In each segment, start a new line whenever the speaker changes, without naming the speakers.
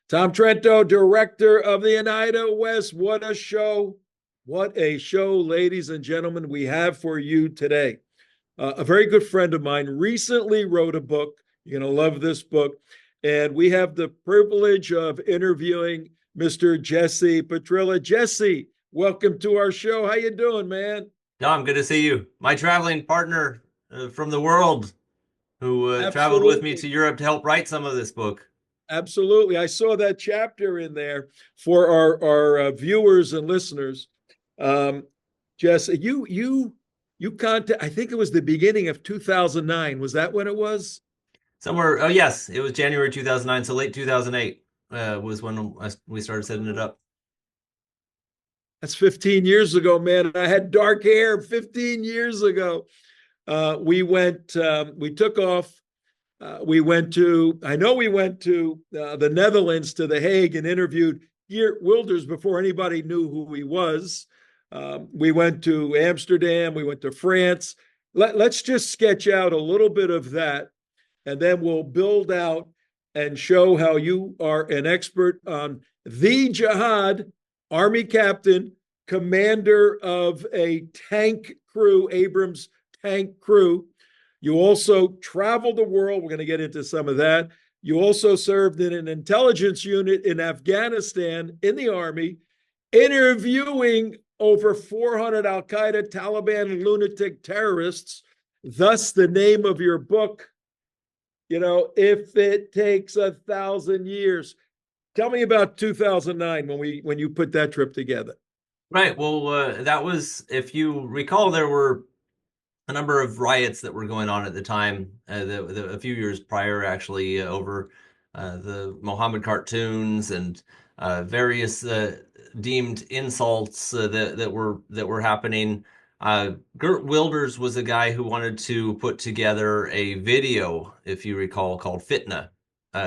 Tom Trento, director of the Oneida West. What a show. What a show, ladies and gentlemen, we have for you today. A very good friend of mine recently wrote a book. You're going to love this book. And we have the privilege of interviewing Mr. Jesse Petrilla. Jesse, welcome to our show. How you doing, man?
Tom, good to see you. My traveling partner from the world who traveled with me
Absolutely.
to Europe to help write some of this book.
Absolutely. I saw that chapter in there for our viewers and listeners. Um, Jesse, you contact. I think it was the beginning of 2009. Was that when it was?
Somewhere, oh yes, it was January 2009, so late 2008 was when we started setting it up.
That's 15 years ago, man. I had dark hair 15 years ago. We took off. We went to the Netherlands, to The Hague, and interviewed Geert Wilders before anybody knew who he was. We went to Amsterdam. We went to France. Let's just sketch out a little bit of that, and then we'll build out and show how you are an expert on the Jihad, Army captain, commander of a tank crew, Abrams tank crew. You also traveled the world. We're going to get into some of that. You also served in an intelligence unit in Afghanistan in the Army, interviewing over 400 Al-Qaeda, Taliban, lunatic terrorists. Thus, the name of your book, If It Takes 1,000 Years. Tell me about 2009 when you put that trip together.
Right. Well, that was, if you recall, there were a number of riots that were going on at the time, a few years prior, actually, over the Mohammad cartoons and various deemed insults that were happening. Geert Wilders was a guy who wanted to put together a video, if you recall, called Fitna.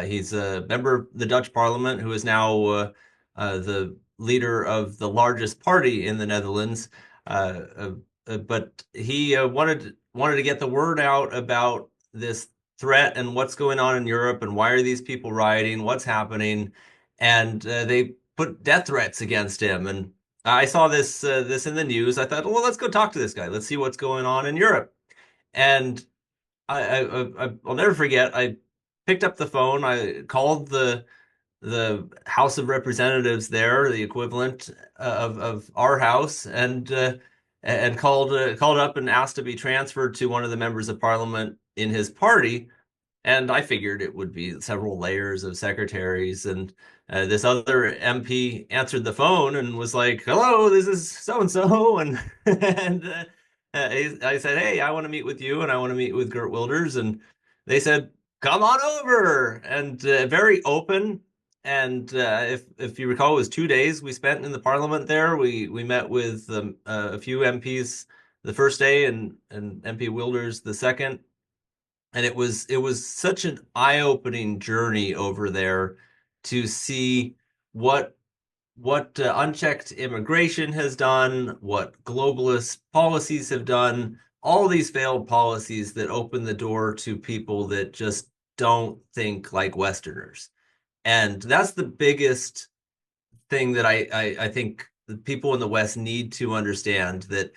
He's a member of the Dutch Parliament who is now the leader of the largest party in the Netherlands. But he wanted to get the word out about this threat and what's going on in Europe and why are these people rioting, what's happening, and they put death threats against him. And I saw this in the news. I thought, well, let's go talk to this guy. Let's see what's going on in Europe. And I'll never forget. I picked up the phone. I called the House of Representatives there, the equivalent of our house, and called up and asked to be transferred to one of the members of parliament in his party. And I figured it would be several layers of secretaries. And this other MP answered the phone and was like, "Hello, this is so and so." And I said, "Hey, I want to meet with you, and I want to meet with Geert Wilders." And they said, "Come on over." And very open. And if you recall, it was 2 days we spent in the parliament there. We met with a few MPs the first day and MP Wilders the second. And it was such an eye-opening journey over there to see what unchecked immigration has done, what globalist policies have done, all these failed policies that open the door to people that just don't think like Westerners. And that's the biggest thing that I think the people in the West need to understand, that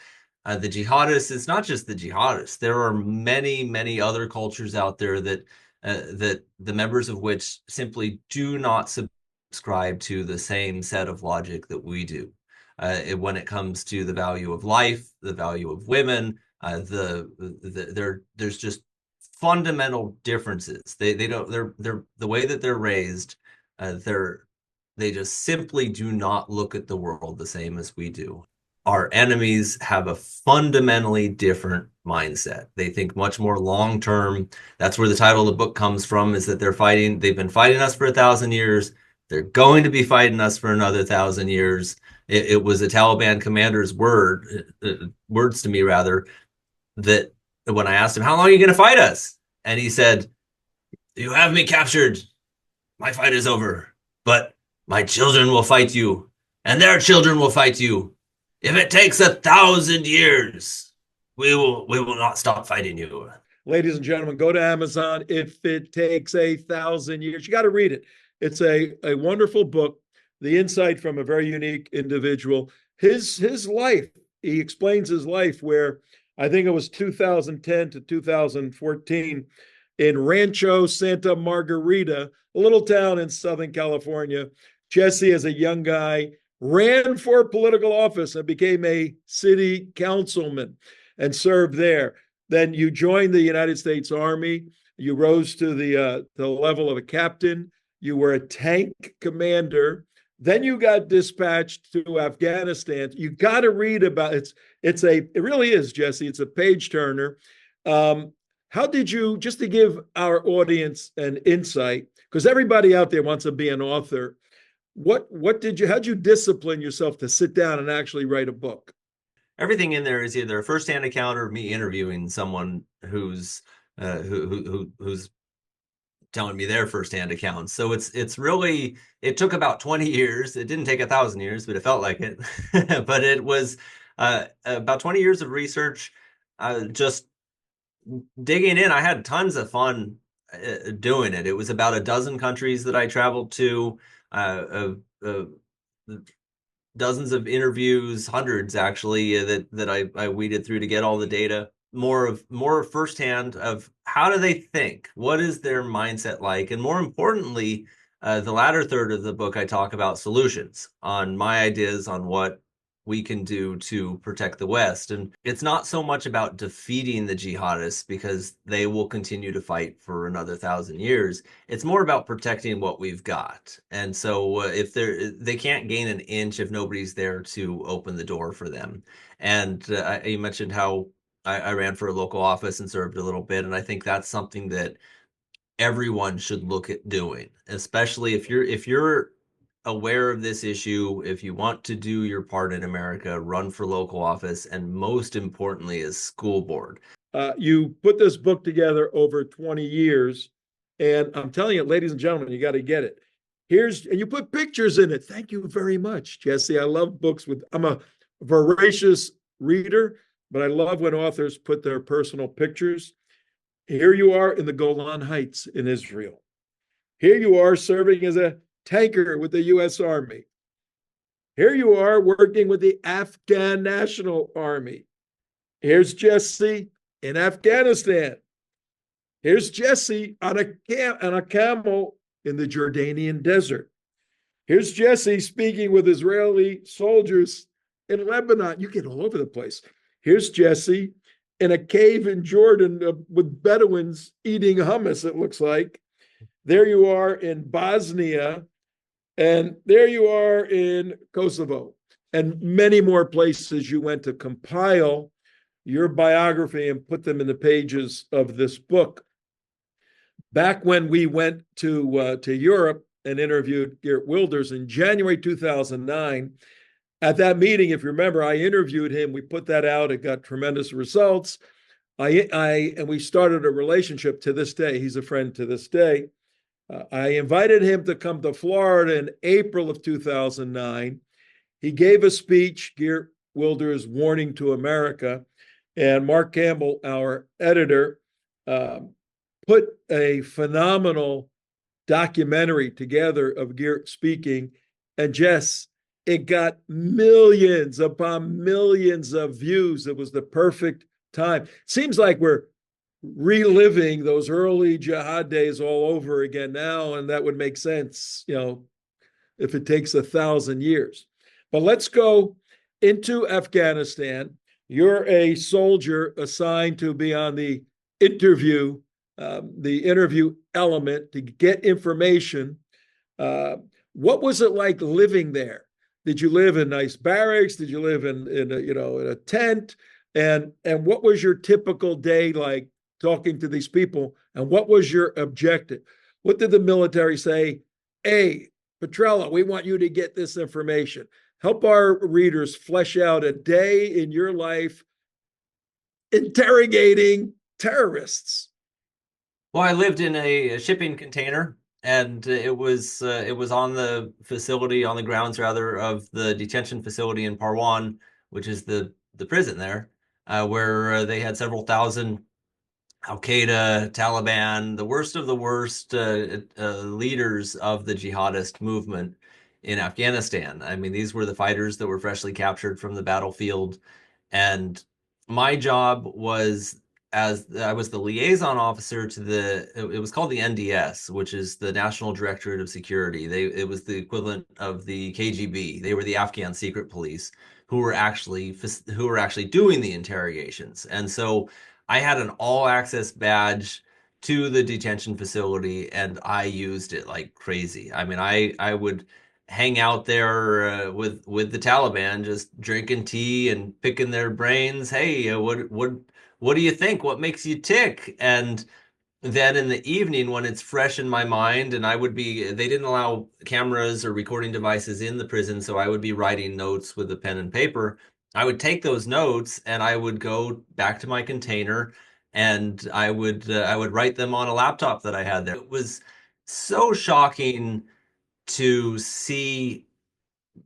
the jihadists is not just the jihadists. There are many, many other cultures out there that the members of which simply do not subscribe to the same set of logic that we do. When it comes to the value of life, the value of women, there's just fundamental differences. They don't they're the way that they're raised. They just simply do not look at the world the same as we do. Our enemies have a fundamentally different mindset. They think much more long term. That's where the title of the book comes from, is that they've been fighting us for 1,000 years. They're going to be fighting us for another 1,000 years. It was a Taliban commander's words to me, rather, that when I asked him, "How long are you going to fight us?" And he said, "You have me captured. My fight is over. But my children will fight you, and their children will fight you. If it takes 1,000 years, we will not stop fighting you."
Ladies and gentlemen, go to Amazon. If It Takes 1,000 Years. You got to read it. It's a wonderful book, the insight from a very unique individual. His life, he explains his life where I think it was 2010 to 2014 in Rancho Santa Margarita, a little town in Southern California. Jesse, as a young guy, ran for political office and became a city councilman and served there. Then you joined the United States Army. You rose to the level of a captain. You were a tank commander. Then you got dispatched to Afghanistan. You got to read about it. It really is, Jesse. It's a page turner. How did you, just to give our audience an insight, because everybody out there wants to be an author, how'd you discipline yourself to sit down and actually write a book?
Everything in there is either a firsthand account or me interviewing someone who's telling me their firsthand accounts. So it's really, it took about 20 years. It didn't take 1,000 years, but it felt like it. But it was about 20 years of research, just digging in. I had tons of fun doing it. It was about a dozen countries that I traveled to, dozens of interviews, hundreds actually, that I weeded through to get all the data. More firsthand of how do they think? What is their mindset like? And more importantly, the latter third of the book, I talk about solutions on my ideas on what we can do to protect the West. And it's not so much about defeating the jihadists because they will continue to fight for another 1,000 years. It's more about protecting what we've got. And so if they can't gain an inch if nobody's there to open the door for them. And you mentioned how I ran for a local office and served a little bit. And I think that's something that everyone should look at doing, especially if you're aware of this issue, if you want to do your part in America, run for local office, and most importantly, as school board.
You put this book together over 20 years, and I'm telling you, ladies and gentlemen, you got to get it. And you put pictures in it. Thank you very much, Jesse. I love books I'm a voracious reader, but I love when authors put their personal pictures. Here you are in the Golan Heights in Israel. Here you are serving as a tanker with the U.S. Army. Here you are working with the Afghan National Army. Here's Jesse in Afghanistan. Here's Jesse on a camel in the Jordanian desert. Here's Jesse speaking with Israeli soldiers in Lebanon. You get all over the place. Here's Jesse in a cave in Jordan with Bedouins eating hummus, it looks like. There you are in Bosnia. And there you are in Kosovo and many more places you went to compile your biography and put them in the pages of this book. Back when we went to Europe and interviewed Geert Wilders in January 2009, at that meeting, if you remember, I interviewed him. We put that out. It got tremendous results. And we started a relationship to this day. He's a friend to this day. I invited him to come to Florida in April of 2009. He gave a speech, Geert Wilders' Warning to America, and Mark Campbell, our editor, put a phenomenal documentary together of Geert speaking. And Jess, it got millions upon millions of views. It was the perfect time. Seems like we're reliving those early jihad days all over again now, and that would make sense, if it takes 1,000 years. But let's go into Afghanistan. You're a soldier assigned to be on the interview element to get information. What was it like living there? Did you live in nice barracks? Did you live in a tent? And what was your typical day like talking to these people? And what was your objective? What did the military say? Hey, Petrilla, we want you to get this information. Help our readers flesh out a day in your life interrogating terrorists.
Well, I lived in a shipping container, and it was on the facility, on the grounds rather, of the detention facility in Parwan, which is the prison there, where they had several thousand Al-Qaeda, Taliban, the worst of the worst leaders of the jihadist movement in Afghanistan. I mean, these were the fighters that were freshly captured from the battlefield. And my job was, as I was the liaison officer to it was called the NDS, which is the National Directorate of Security. It was the equivalent of the KGB. They were the Afghan secret police who were actually doing the interrogations. And so I had an all access badge to the detention facility, and I used it like crazy. I mean, I would hang out there with the Taliban, just drinking tea and picking their brains. Hey, what do you think? What makes you tick? And then in the evening, when it's fresh in my mind, and they didn't allow cameras or recording devices in the prison, so I would be writing notes with a pen and paper. I would take those notes and I would go back to my container, and I would write them on a laptop that I had there. It was so shocking to see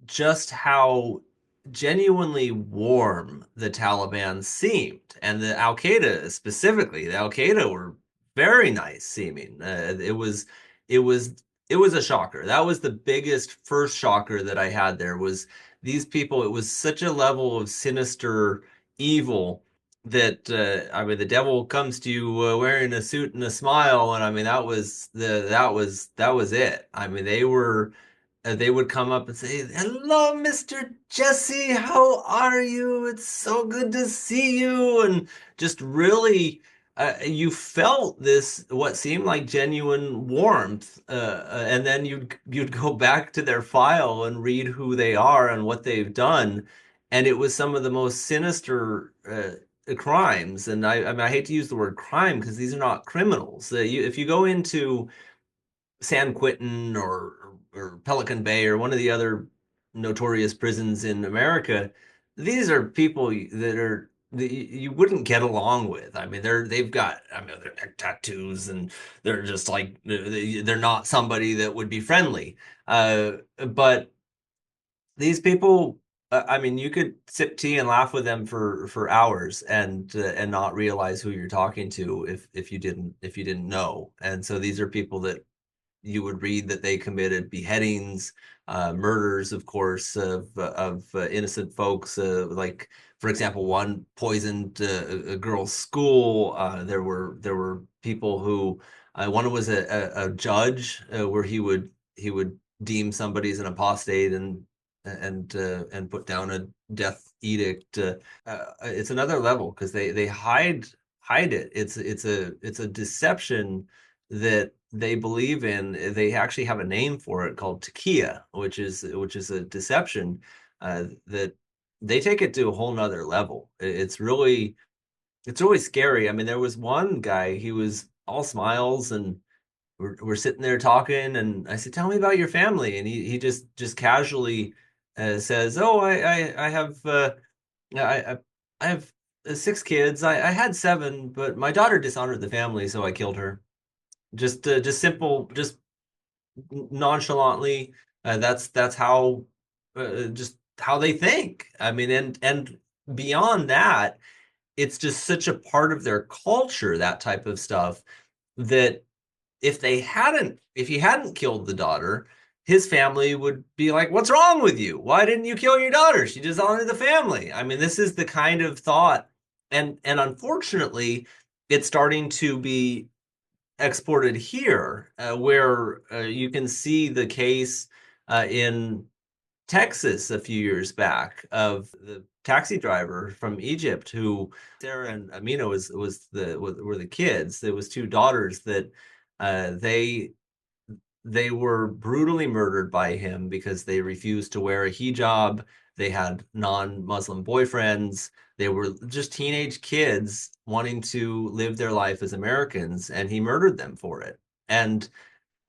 just how genuinely warm the Taliban seemed, and the Al Qaeda specifically. The Al Qaeda were very nice seeming. It was, it was a shocker. That was the biggest first shocker that I had there was these people. It was such a level of sinister evil that I mean, the devil comes to you wearing a suit and a smile, and I mean that was it. I mean, they would come up and say, "Hello, Mr. Jesse, how are you? It's so good to see you." And just really, you felt this, what seemed like genuine warmth. And then you'd go back to their file and read who they are and what they've done. And it was some of the most sinister crimes. And I mean, I hate to use the word crime because these are not criminals. If you go into San Quentin or Pelican Bay or one of the other notorious prisons in America, these are people that you wouldn't get along with. I mean, they've got, I mean, their neck tattoos, and they're just like they're not somebody that would be friendly. But these people, I mean, you could sip tea and laugh with them for hours and not realize who you're talking to if you didn't know. And so these are people that you would read that they committed beheadings, murders, of course, of innocent folks. Like, for example, one poisoned a girl's school. There were people who one was a judge where he would deem somebody as an apostate and put down a death edict. It's another level because they hide it. It's a deception that they believe in. They actually have a name for it called takia, which is a deception that they take it to a whole nother level. It's really scary. I mean, there was one guy, he was all smiles, and we're sitting there talking, and I said, "Tell me about your family," and he just casually says, "Oh, I have I have six kids. I had seven, but my daughter dishonored the family, so I killed her." Just simple, just nonchalantly. That's how just how they think. I mean, and beyond that, it's just such a part of their culture, that type of stuff, that if he hadn't killed the daughter, his family would be like, "What's wrong with you? Why didn't you kill your daughter? She dishonored the family." I mean, this is the kind of thought, and unfortunately, it's starting to be exported here, where you can see the case in Texas a few years back of the taxi driver from Egypt who Sarah and Amina were the kids. There was two daughters that they were brutally murdered by him because they refused to wear a hijab. They had non-Muslim boyfriends. They were just teenage kids wanting to live their life as Americans, and he murdered them for it. And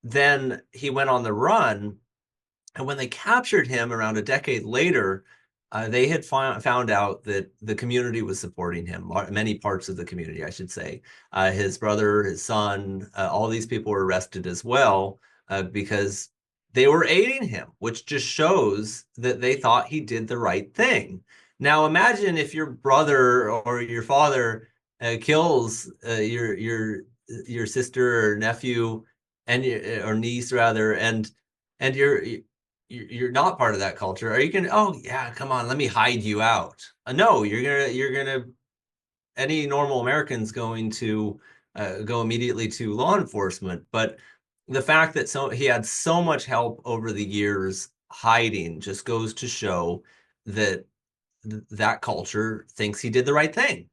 then he went on the run. And when they captured him around a decade later, they had found out that the community was supporting him, many parts of the community, I should say. His brother, his son, all these people were arrested as well because they were aiding him, which just shows that they thought he did the right thing. Now, imagine if your brother or your father kills your sister or nephew and or niece rather, and you're not part of that culture, are you gonna, oh yeah, come on, let me hide you out? No, you're gonna any normal American's going to go immediately to law enforcement. But the fact that he had so much help over the years hiding just goes to show that that culture thinks he did the right thing.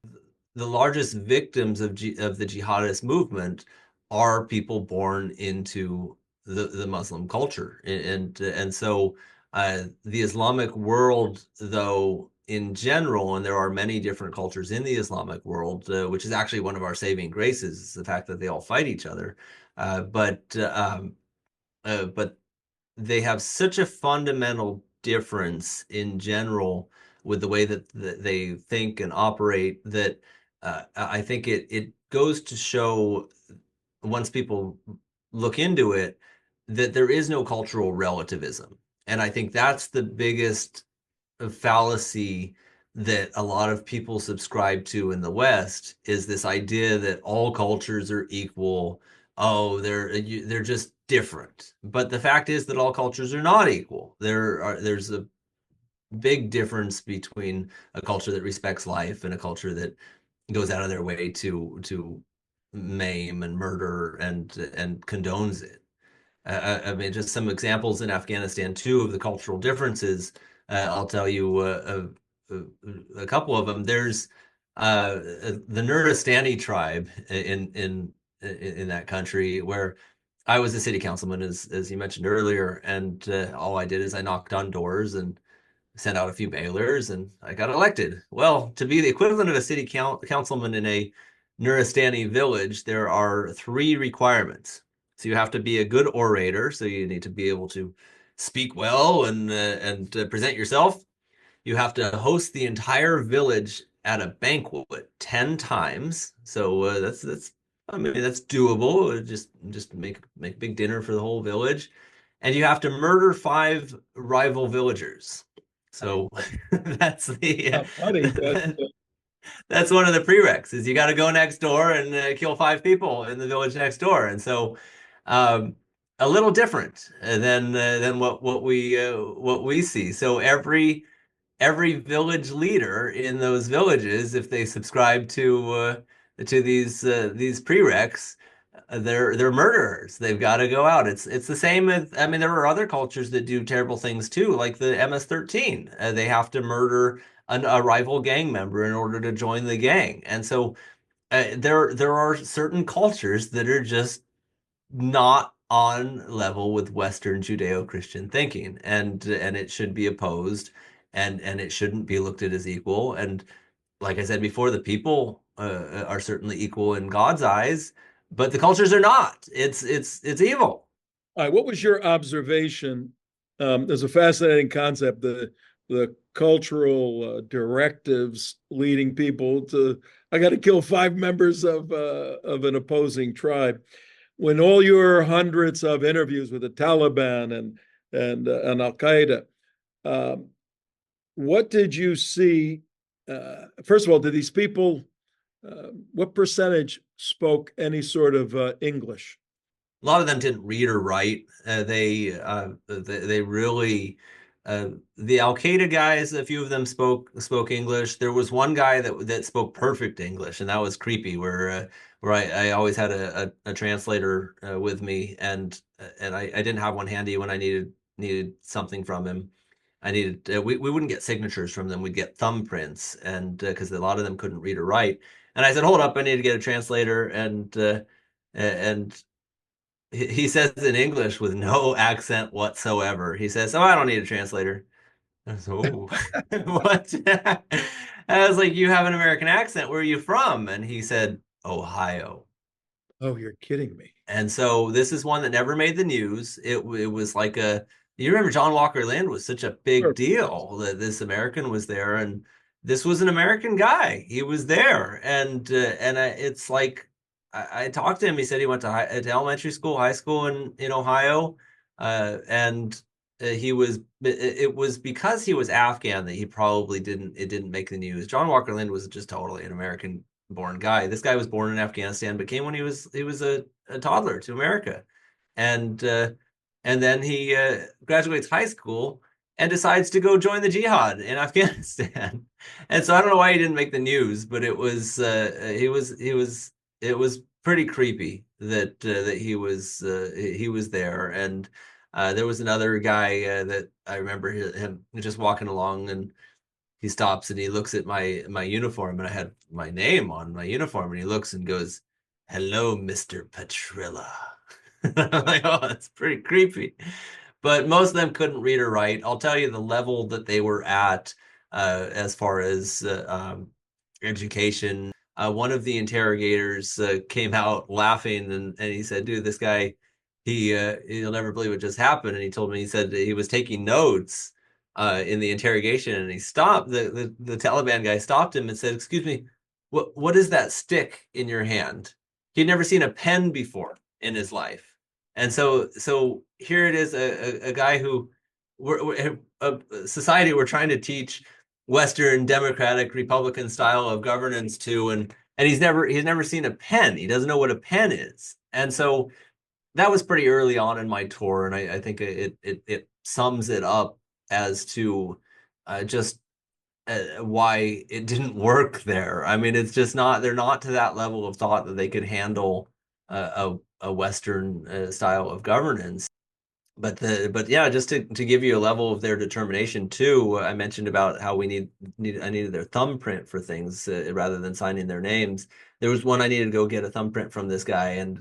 The largest victims of the jihadist movement are people born into the Muslim culture, and so the Islamic world, though, in general, and there are many different cultures in the Islamic world, which is actually one of our saving graces, is the fact that they all fight each other. But they have such a fundamental difference in general with the way that they think and operate that I think it goes to show, once people look into it, that there is no cultural relativism. And I think that's the biggest fallacy that a lot of people subscribe to in the West, is this idea that all cultures are equal. Oh, they're just different. But the fact is that all cultures are not equal. There's a big difference between a culture that respects life and a culture that goes out of their way to maim and murder and condones it. I mean, just some examples in Afghanistan too of the cultural differences. I'll tell you a couple of them. There's the Nuristani tribe in that country, where I was a city councilman, as you mentioned earlier, and all I did is I knocked on doors and sent out a few mailers, and I got elected. Well, to be the equivalent of a city councilman in a Nuristani village, there are 3 requirements. So you have to be a good orator, so you need to be able to speak well and present yourself. You have to host the entire village at a banquet 10 times. So that's I mean, that's doable. Just make a big dinner for the whole village. And you have to murder 5 rival villagers. So that's
Not funny, but
that's one of the prereqs, is you got to go next door and kill 5 people in the village next door. And so um, a little different than what we see. So every village leader in those villages, if they subscribe to these prereqs, they're murderers. They've got to go out. It's the same as, I mean, there are other cultures that do terrible things too, like the MS-13. They have to murder a rival gang member in order to join the gang. And so there are certain cultures that are just not on level with Western Judeo-Christian thinking, and it should be opposed, and it shouldn't be looked at as equal. And like I said before, the people are certainly equal in God's eyes, but the cultures are not. It's evil.
all right, what was your observation? There's a fascinating concept, the cultural directives leading people to, I got to kill 5 members of an opposing tribe. When all your hundreds of interviews with the Taliban and Al-Qaeda, what did you see? First of all, did these people, what percentage spoke any sort of English?
A lot of them didn't read or write. They really the Al-Qaeda guys, a few of them spoke English. There was one guy that spoke perfect English, and that was creepy. Where I always had a translator with me, and I didn't have one handy when I needed something from him. I needed we wouldn't get signatures from them. We'd get thumbprints, and because a lot of them couldn't read or write. And I said, "Hold up, I need to get a translator." And he says in English with no accent whatsoever. He says, "Oh, I don't need a translator." I was, oh, what? I was like, "You have an American accent. Where are you from?" And he said, "Ohio."
Oh, you're kidding me.
And so this is one that never made the news. It was like you remember John Walker Lindh was such a big
Sure.
deal that this American was there, and this was an American guy. He was there, it's like I talked to him. He said he went to elementary school, high school in Ohio, and it was because he was Afghan that he probably didn't make the news. John Walker Lindh was just totally an American born guy. This guy was born in Afghanistan, but came when he was a toddler to America, and then he graduates high school and decides to go join the Jihad in Afghanistan. And so I don't know why he didn't make the news, but it was pretty creepy that he was there. And there was another guy that I remember him just walking along, and he stops and he looks at my uniform, and I had my name on my uniform, and he looks and goes, "Hello, Mr. Petrilla." I'm like, oh, that's pretty creepy. But most of them couldn't read or write. I'll tell you the level that they were at as far as education. One of the interrogators came out laughing, and he said, "Dude, this guy, he'll never believe what just happened." And he told me, he said he was taking notes in the interrogation, and he stopped. The Taliban guy stopped him and said, "Excuse me, what is that stick in your hand?" He'd never seen a pen before in his life. And so here it is, a guy who a society we're trying to teach Western democratic Republican style of governance to, and he's never seen a pen. He doesn't know what a pen is. And so that was pretty early on in my tour, and I think it sums it up as to just why it didn't work there. I mean, it's just not, they're not to that level of thought that they could handle a Western style of governance. But yeah, just to give you a level of their determination too. I mentioned about how I needed their thumbprint for things rather than signing their names. There was one I needed to go get a thumbprint from this guy, and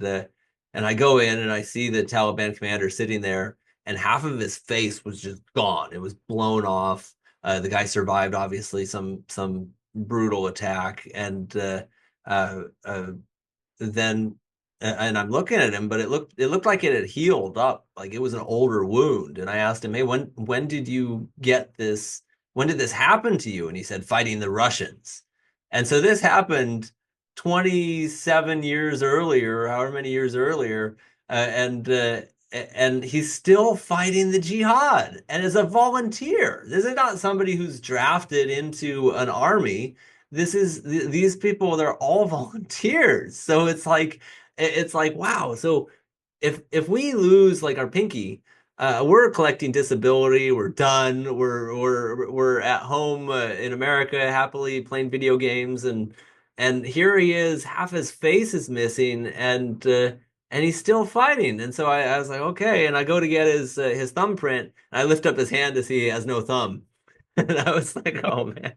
I go in and I see the Taliban commander sitting there, and half of his face was just gone. It was blown off. The guy survived, obviously, some brutal attack, and then and I'm looking at him, but it looked like it had healed up, like it was an older wound. And I asked him, "Hey, when did you get this? When did this happen to you?" And he said, "Fighting the Russians." And so this happened 27 years earlier, however many years earlier, and he's still fighting the jihad and as a volunteer. This is not somebody who's drafted into an army. These people, they're all volunteers. So it's like, wow. So if we lose like our pinky, we're collecting disability, we're done, we're at home in America happily playing video games, and here he is, half his face is missing, and he's still fighting. And so I was like, okay. And I go to get his thumbprint, and I lift up his hand to see he has no thumb. And I was like, oh man,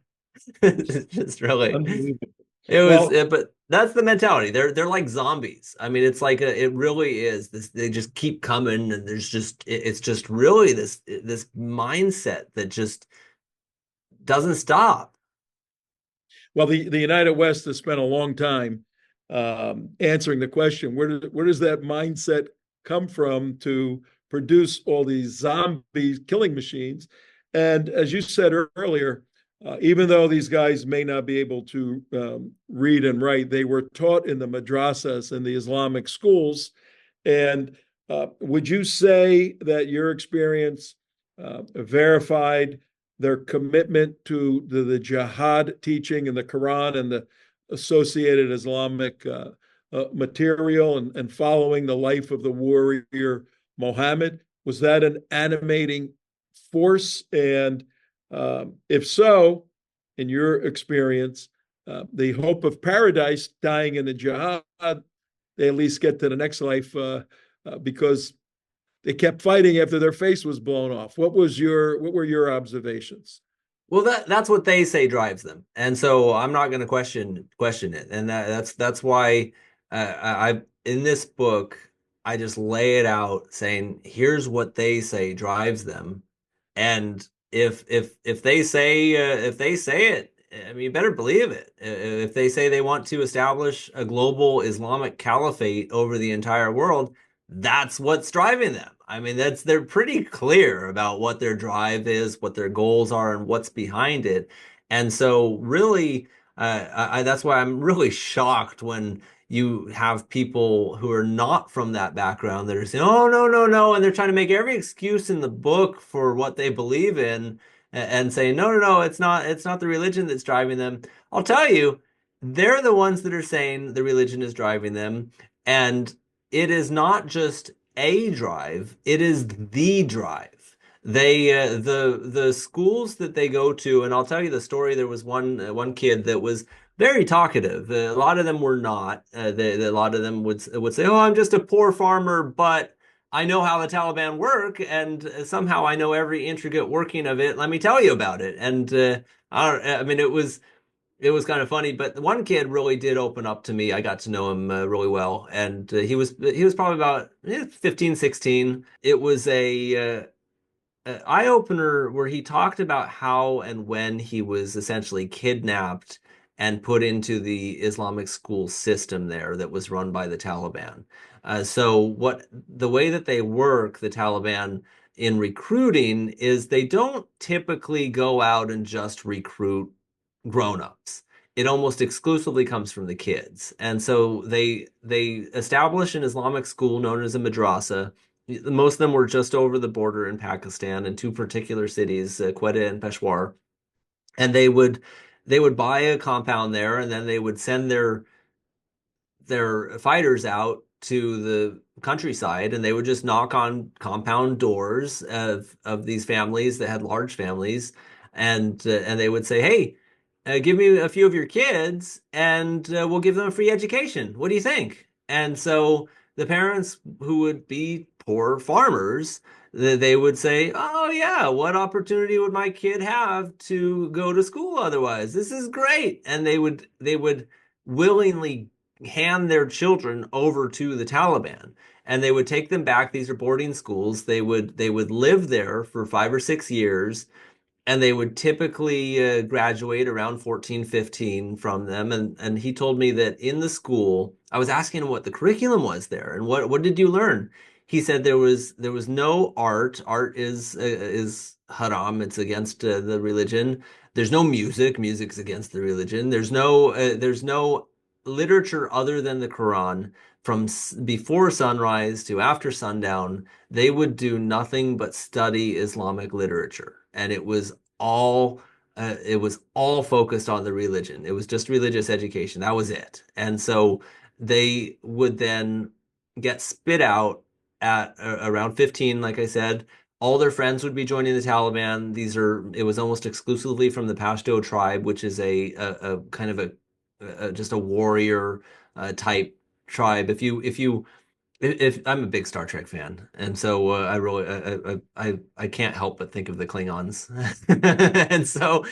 it's just really,
Unbelievable.
it was,
Well,
but that's the mentality. They're like zombies. I mean, it's like it really is this. They just keep coming, and it's just really this mindset that just doesn't stop.
well, the United West has spent a long time answering the question: where does that mindset come from to produce all these zombie killing machines? And as you said earlier, even though these guys may not be able to read and write, they were taught in the madrasas and the Islamic schools. And would you say that your experience verified their commitment to the jihad teaching in the Quran and the associated Islamic material, and following the life of the warrior Mohammed? Was that an animating force? And if so, in your experience, the hope of paradise dying in the jihad, they at least get to the next life because they kept fighting after their face was blown off. What were your observations?
Well, that's what they say drives them, and so I'm not going to question it, and that's why I in this book I just lay it out saying here's what they say drives them, and if they say it, I mean, you better believe it. If they say they want to establish a global Islamic caliphate over the entire world, that's what's driving them. I mean, they're pretty clear about what their drive is, what their goals are, and what's behind it. And so, really, that's why I'm really shocked when you have people who are not from that background that are saying, "Oh, no, no, no," and they're trying to make every excuse in the book for what they believe in, and saying, "No, no, no, it's not the religion that's driving them." I'll tell you, they're the ones that are saying the religion is driving them. And it is not just a drive, it is the drive. The schools that they go to, and I'll tell you the story. There was one kid that was very talkative. A lot of them were not. A lot of them would say, "Oh, I'm just a poor farmer, but I know how the Taliban work, and somehow I know every intricate working of it. Let me tell you about it." And I mean, it was kind of funny, but one kid really did open up to me. I got to know him really well, and he was probably about 15, 16. It was a eye opener where he talked about how and when he was essentially kidnapped and put into the Islamic school system there that was run by the Taliban. So what the way that they work, the Taliban in recruiting, is they don't typically go out and just recruit grown-ups. It almost exclusively comes from the kids. And so they establish an Islamic school known as a madrasa. Most of them were just over the border in Pakistan in two particular cities, Quetta and Peshawar. And they would buy a compound there, and then they would send their fighters out to the countryside, and they would just knock on compound doors of these families that had large families, and they would say, "Hey, give me a few of your kids, and we'll give them a free education. What do you think?" And so the parents who would be poor farmers, they would say, "Oh yeah, what opportunity would my kid have to go to school otherwise? This is great." And they would willingly hand their children over to the Taliban, and they would take them back. These are boarding schools. They would live there for 5 or 6 years, and they would typically graduate around 14, 15 from them. And he told me that in the school, I was asking him what the curriculum was there and what did you learn? He said there was no art. Art is haram. It's against the religion. There's no music. Music's against the religion. There's no literature other than the Quran. From before sunrise to after sundown, they would do nothing but study Islamic literature, and it was all focused on the religion. It was just religious education. That was it. And so they would then get spit out at around 15, like I said. All their friends would be joining the Taliban. It was almost exclusively from the Pashto tribe, which is a kind of just a warrior type tribe. If I'm a big Star Trek fan, and so I really I can't help but think of the Klingons. And so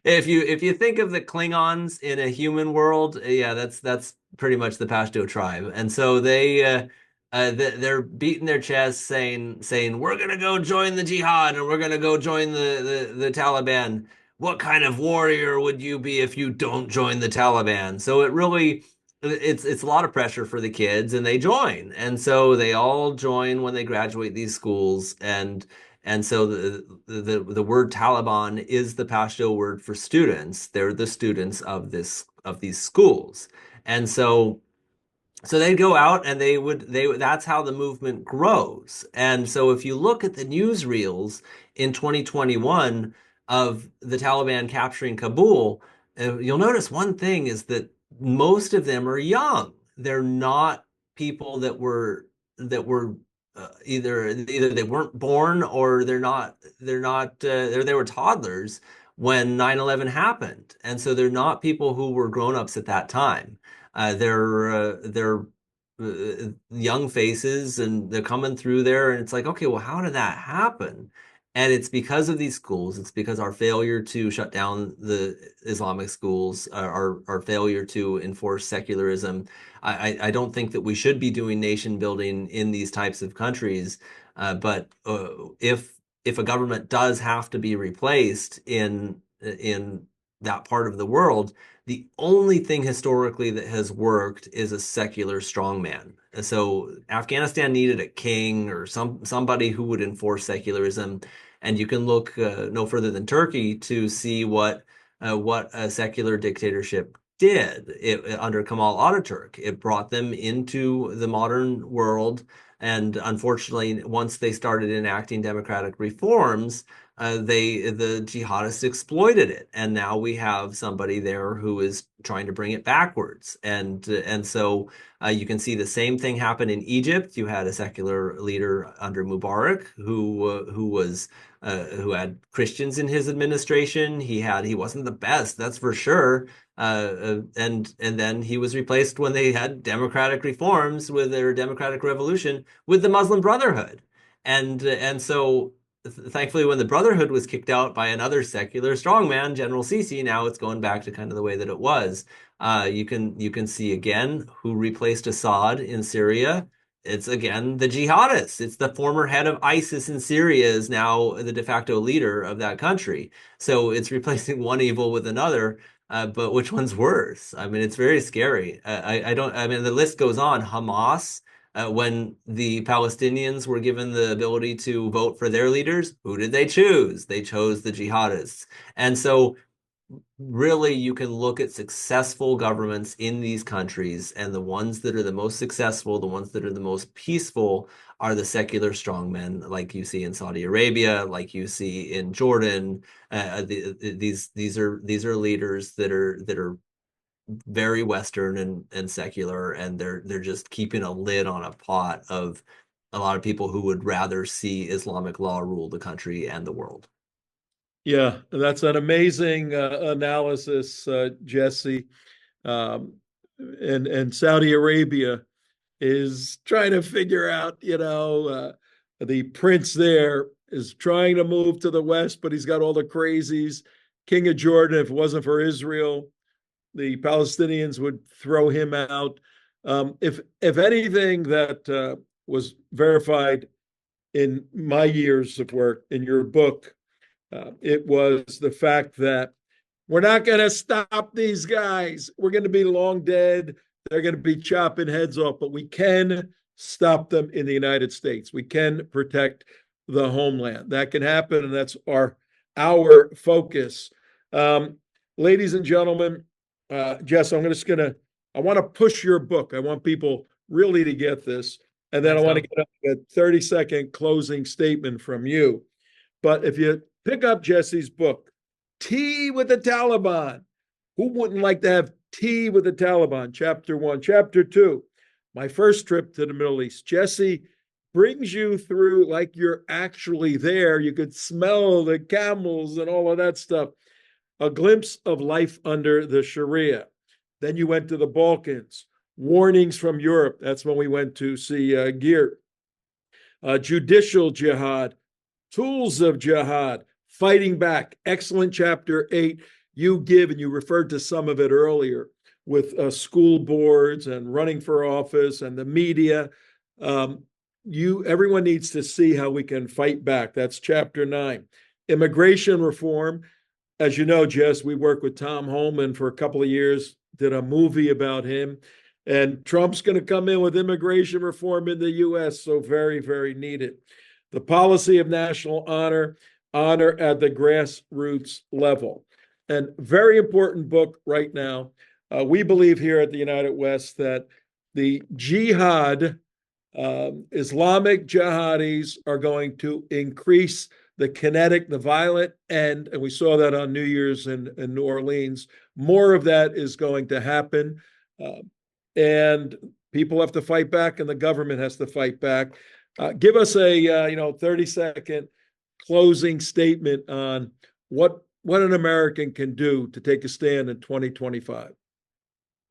if you think of the Klingons in a human world, yeah, that's pretty much the Pashto tribe. And so they're beating their chests saying we're gonna go join the Jihad, and we're gonna go join the Taliban. What kind of warrior would you be if you don't join the Taliban? So it's a lot of pressure for the kids, and they join. And so they all join when they graduate these schools. And so the word Taliban is the Pashto word for students. They're the students of these schools. And so they'd go out, and that's how the movement grows. And so if you look at the newsreels in 2021 of the Taliban capturing Kabul, you'll notice one thing is that most of them are young. They're not people that were either they weren't born, or they were toddlers when 9/11 happened. And so they're not people who were grown-ups at that time. They're young faces, and they're coming through there, and it's like, okay, well, how did that happen? And it's because of these schools. It's because our failure to shut down the Islamic schools, our failure to enforce secularism. I don't think that we should be doing nation building in these types of countries, but if a government does have to be replaced in that part of the world, the only thing historically that has worked is a secular strongman. So Afghanistan needed a king or somebody who would enforce secularism, and you can look no further than Turkey to see what a secular dictatorship did under Kemal Ataturk. It brought them into the modern world. And unfortunately, once they started enacting democratic reforms, the jihadists exploited it, and now we have somebody there who is trying to bring it backwards. And so you can see the same thing happen in Egypt. You had a secular leader under Mubarak who had Christians in his administration. He wasn't the best, that's for sure. And then he was replaced when they had democratic reforms with their democratic revolution with the Muslim Brotherhood. And so thankfully, when the Brotherhood was kicked out by another secular strongman, General Sisi, now it's going back to kind of the way that it was. You can see again who replaced Assad in Syria. It's again the jihadists. It's the former head of ISIS in Syria is now the de facto leader of that country. So it's replacing one evil with another. But which one's worse? I mean, it's very scary. I don't. I mean, the list goes on. Hamas, when the Palestinians were given the ability to vote for their leaders, who did they choose? They chose the jihadists. And so really you can look at successful governments in these countries, and the ones that are the most successful, the ones that are the most peaceful, are the secular strongmen, like you see in Saudi Arabia, like you see in Jordan. These are leaders that are very Western and secular, and they're just keeping a lid on a pot of a lot of people who would rather see Islamic law rule the country and the world.
Yeah, that's an amazing analysis, Jesse. Um, and Saudi Arabia is trying to figure out, the prince there is trying to move to the west, but he's got all the crazies. King of Jordan, if it wasn't for Israel, the Palestinians would throw him out. If anything that was verified in my years of work in your book, it was the fact that we're not going to stop these guys. We're going to be long dead. They're going to be chopping heads off, but we can stop them in the United States. We can protect the homeland. That can happen, and that's our focus. Ladies and gentlemen, Jess, I want to push your book. I want people really to get this, and then I want to get a 30-second closing statement from you. But if you pick up Jesse's book, Tea with the Taliban. Who wouldn't like to have tea with the Taliban? Chapter 1. Chapter 2, my first trip to the Middle East. Jesse brings you through like you're actually there. You could smell the camels and all of that stuff. A glimpse of life under the Sharia. Then you went to the Balkans. Warnings from Europe. That's when we went to see Geert. Judicial jihad. Tools of jihad. Fighting back. Excellent chapter 8. You give, and you referred to some of it earlier, with school boards and running for office and the media. Everyone needs to see how we can fight back. That's chapter 9. Immigration reform. As you know, Jess, we worked with Tom Holman for a couple of years, did a movie about him. And Trump's going to come in with immigration reform in the U.S., so very, very needed. The policy of national honor at the grassroots level. And very important book right now. We believe here at the United West that the jihad, Islamic jihadis, are going to increase the kinetic, the violent end, and we saw that on New Year's in New Orleans. More of that is going to happen, and people have to fight back, and the government has to fight back. Give us a 30-second closing statement on what an American can do to take a stand in 2025.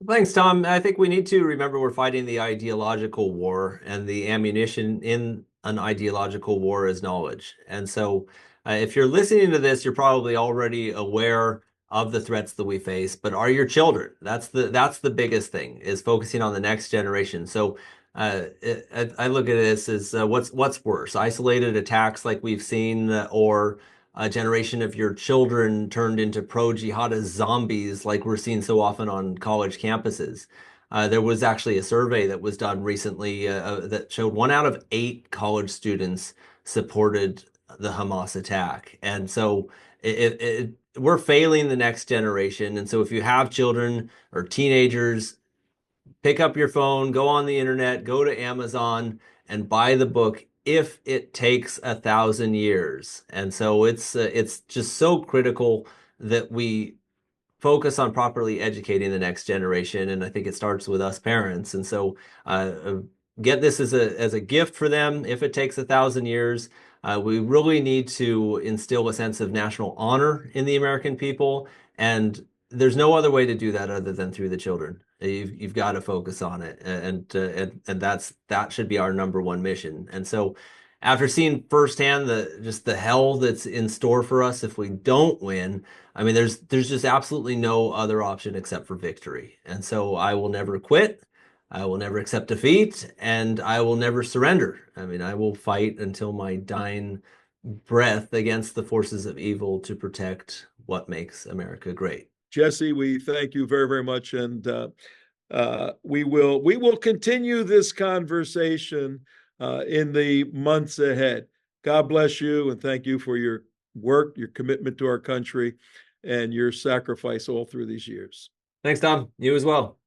Thanks, Tom. I think we need to remember we're fighting the ideological war, and the ammunition in an ideological war is knowledge. And so if you're listening to this, you're probably already aware of the threats that we face, but are your children? That's the biggest thing, is focusing on the next generation. So I look at this as what's worse, isolated attacks like we've seen, or a generation of your children turned into pro-jihadist zombies like we're seeing so often on college campuses. There was actually a survey that was done recently that showed 1 out of 8 college students supported the Hamas attack. And so we're failing the next generation. And so if you have children or teenagers, pick up your phone, go on the internet, go to Amazon, and buy the book if it takes 1,000 years. And so it's just so critical that we focus on properly educating the next generation, and I think it starts with us parents. And so get this as a gift for them if it takes 1,000 years. We really need to instill a sense of national honor in the American people, and there's no other way to do that other than through the children. You've got to focus on it, and that should be our number one mission. And so, after seeing firsthand the hell that's in store for us if we don't win, I mean, there's just absolutely no other option except for victory. And so, I will never quit. I will never accept defeat, and I will never surrender. I mean, I will fight until my dying breath against the forces of evil to protect what makes America great.
Jesse, we thank you very, very much, and we will continue this conversation in the months ahead. God bless you, and thank you for your work, your commitment to our country, and your sacrifice all through these years.
Thanks, Tom. You as well.